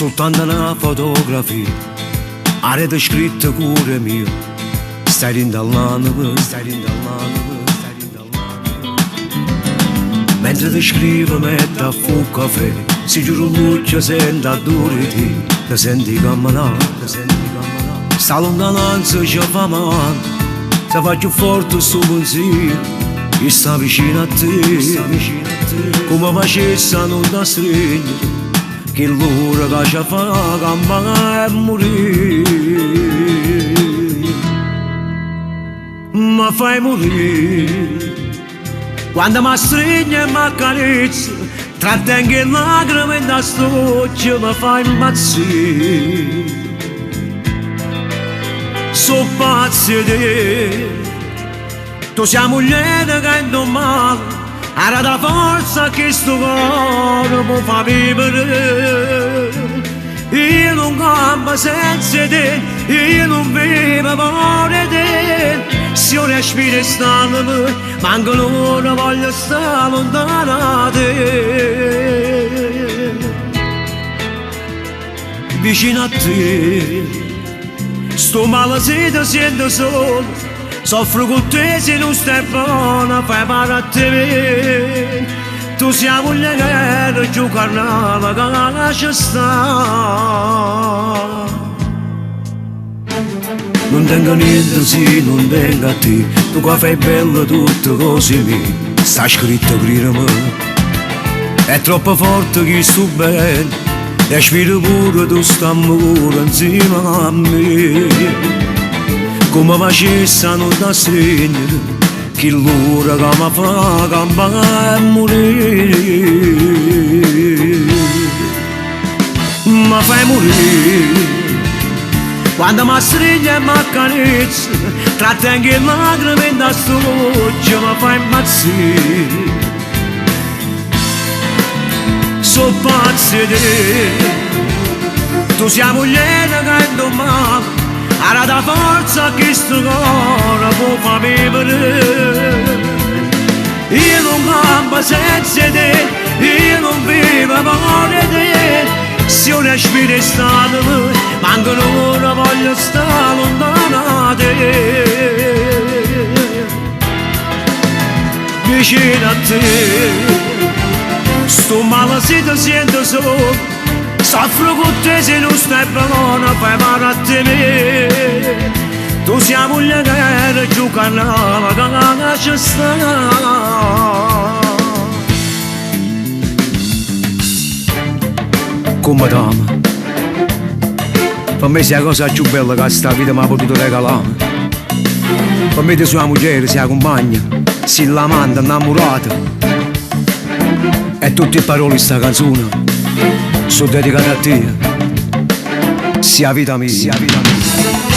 soltanto una fotografia, arete scritta cuore mio, stai rindallandomi, stai rindallandomi, stai rindallandomi. Mentre ti scrivo metto a fu caffè, si giuro luce senta dure ti senti camminare, ti senti camminare. Sta lontananza ci fa male, se faccio forte sto pensiero, che sta vicino a te, come facessi a non da stringere, che l'ora che ci fa campare e morire. Ma fai morire quando mi stringi e mi accarezzi, trattengo le lacrime da stoccia, mi fai impazzire. So pazzi di te, tu sei moglie che non male, era la forza che sto cuore mi fa vivere. Io non campo senza te, io non vivo per te. Se io respiro e stanno, manco l'ora voglio stare lontano da te. Vicino a te, sto male se ti sento solo, soffro con te se non stai buona, fai male a te. Tu sei la moglie che gioca carnale, che la lascia stare. Non tengo niente se non tengo a te, tu qua fai bello tutto così mi sta scritto prima me. È troppo forte che sto bene, respiro pure tu sta pure insieme a me. Come facessi a non da stringere, che l'ora che mi fa campare e morire. Ma fai morire quando mi stringi e mi accarezzi, trattengo le lacrime da stoccia, mi fai impazzire. So pazzi di te, tu sei la moglie che non male, era la forza che sto cuore può fa vivere. Io non campo senza te, io non vivo per te. Se io respiro e stanno, manco l'ora voglio stare lontano da te. Vicino a te, sto male se ti sento solo, soffro con te se non stai buona, fai male a te. Tu sei la moglie che gioca carnale, che la lascia stare. Come t'amo, per me sei la cosa più bella che sta vita mi ha potuto regalare. Per me ti sei la moglie, sei la compagna, sei l'amante innamorata. E tutte le parole di sta canzone sono dedicate a te, sia vita mia, sia vita mia.